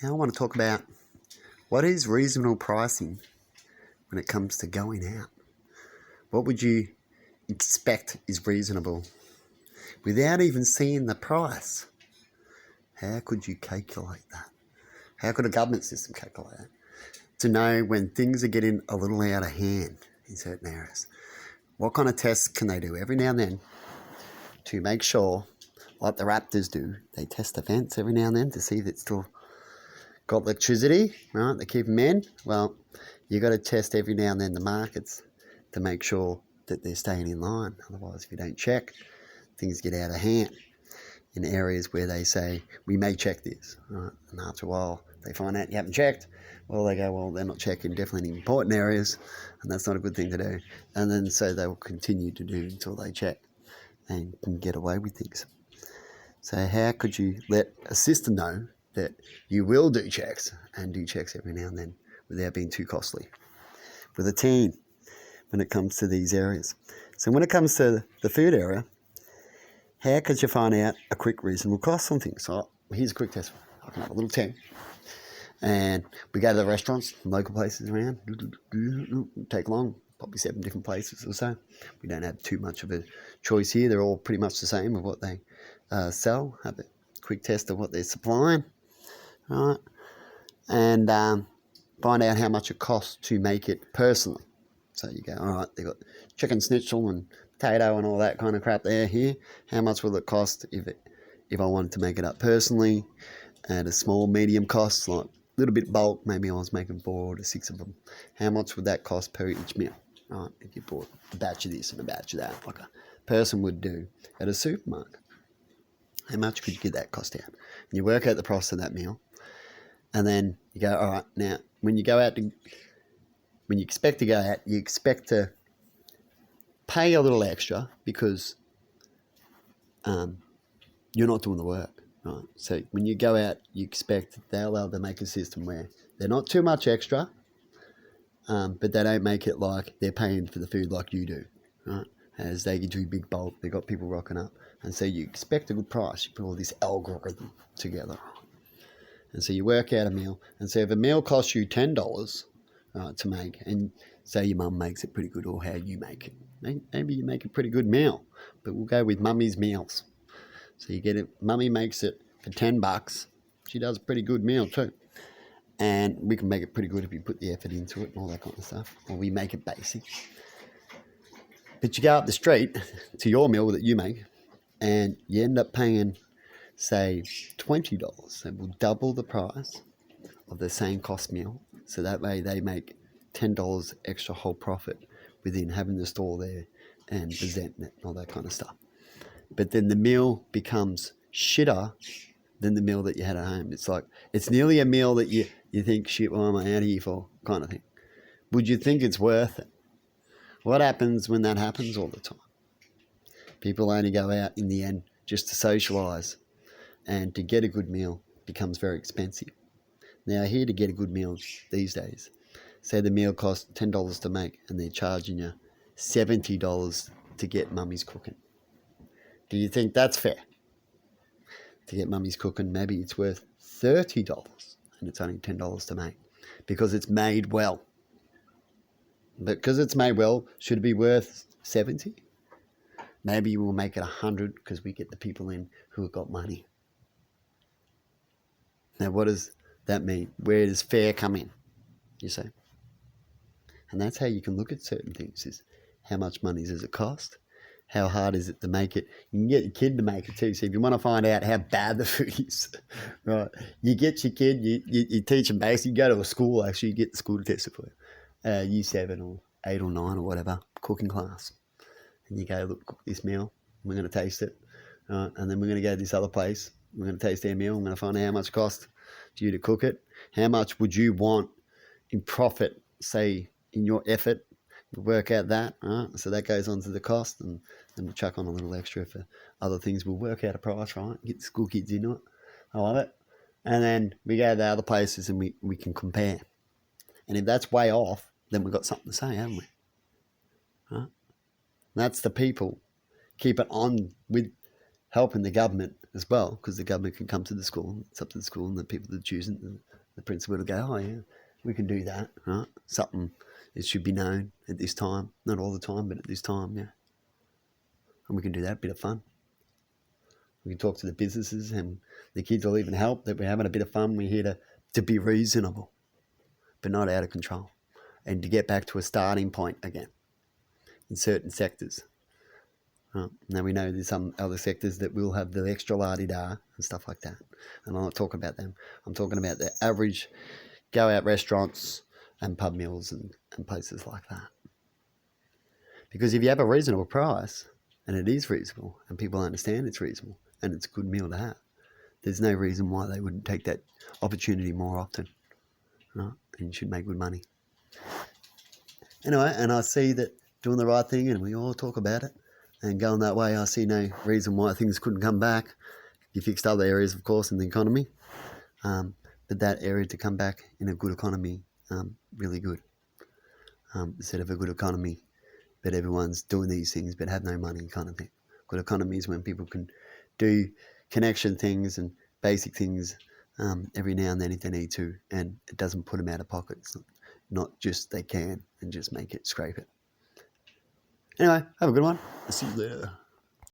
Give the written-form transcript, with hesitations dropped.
Now I want to talk about what is reasonable pricing when it comes to going out. What would you expect is reasonable without even seeing the price? How could you calculate that? How could a government system calculate that? To know when things are getting a little out of hand in certain areas. What kind of tests can they do every now and then to make sure, like the Raptors do, they test the fence every now and then to see if it's still got electricity, right? They keep them in. Well, you got to test every now and then the markets to make sure that they're staying in line. Otherwise, if you don't check, things get out of hand in areas where they say, we may check this, right? And after a while, they find out you haven't checked. Well, they go, well, they're not checking definitely in important areas, and that's not a good thing to do. And then so they will continue to do until they check and can get away with things. So how could you let a system know that you will do checks and do checks every now and then without being too costly? With a team when it comes to these areas. So when it comes to the food area, how could you find out a quick reasonable cost on things? So here's a quick test. I can have a little team. And we go to the restaurants, local places around, take long, probably 7 different places or so. We don't have too much of a choice here. They're all pretty much the same with what they sell. Have a quick test of what they're supplying, right? And find out how much it costs to make it personally. So you go, all right, they've got chicken schnitzel and potato and all that kind of crap there here. How much will it cost if I wanted to make it up personally at a small, medium cost, like a little bit bulk, maybe I was making 4 to 6 of them. How much would that cost per each meal? Right, if you bought a batch of this and a batch of that, like a person would do at a supermarket. How much could you get that cost out? And you work out the price of that meal, and then you go, all right, now when you expect to go out, you expect to pay a little extra because you're not doing the work. Right. So when you go out, you expect they'll be able to make a system where they're not too much extra, but they don't make it like they're paying for the food like you do. Right. As they do big bulk, they've got people rocking up. And so you expect a good price. You put all this algorithm together. And so you work out a meal. And so if a meal costs you $10 to make, and say your mum makes it pretty good, or how you make it, maybe you make a pretty good meal, but we'll go with mummy's meals. So you get it, mummy makes it for $10. She does a pretty good meal too. And we can make it pretty good if you put the effort into it and all that kind of stuff. Or we make it basic. But you go up the street to your meal that you make and you end up paying, say, $20. So we'll double the price of the same cost meal. So that way they make $10 extra whole profit within having the store there and presenting it and all that kind of stuff. But then the meal becomes shitter than the meal that you had at home. It's like, it's nearly a meal that you think, shit, what am I out here for, kind of thing. Would you think it's worth it? What happens when that happens all the time? People only go out in the end just to socialise, and to get a good meal becomes very expensive. Now, here to get a good meal these days, say the meal costs $10 to make and they're charging you $70 to get mummy's cooking. Do you think that's fair? To get mummy's cooking, maybe it's worth $30 and it's only $10 to make because it's made well. But because it's made well, should it be worth $70? Maybe we'll make it $100 because we get the people in who have got money. Now, what does that mean? Where does fair come in, you see? And that's how you can look at certain things, is how much money does it cost? How hard is it to make it? You can get your kid to make it too. So if you want to find out how bad the food is, right, you get your kid, you teach them basically, you go to a school, actually, you get the school to test it for you. Year 7 or 8 or 9 or whatever, cooking class. And you go, look, cook this meal, we're going to taste it. And then we're going to go to this other place, we're going to taste their meal, I'm going to find out how much it costs to you to cook it. How much would you want in profit, say, in your effort? We'll work out that, right? So that goes on to the cost, and then we'll chuck on a little extra for other things. We'll work out a price, right? Get the school kids into it. I love it. And then we go to other places and we can compare. And if that's way off, then we've got something to say, haven't we? Right? And that's the people keep it on with helping the government as well, because the government can come to the school, it's up to the school and the people that choose it, the principal will go, oh yeah, we can do that, right? Something, it should be known at this time, not all the time, but at this time, yeah. And we can do that, a bit of fun. We can talk to the businesses, and the kids will even help, that we're having a bit of fun. We're here to be reasonable, but not out of control, and to get back to a starting point again in certain sectors. Now we know there's some other sectors that will have the extra la-di-da and stuff like that, and I'm not talking about them. I'm talking about the average go-out restaurants and pub meals and places like that. Because if you have a reasonable price, and it is reasonable, and people understand it's reasonable, and it's a good meal to have, there's no reason why they wouldn't take that opportunity more often, right? And you should make good money. Anyway, and I see that doing the right thing, and we all talk about it, and going that way, I see no reason why things couldn't come back. You fixed other areas, of course, in the economy, but that area to come back in a good economy, really good. Instead of a good economy, but everyone's doing these things but have no money kind of thing. Good economy is when people can do connection things and basic things every now and then if they need to, and it doesn't put them out of pocket. It's not just they can and just make it, scrape it. Anyway, have a good one. I'll see you later.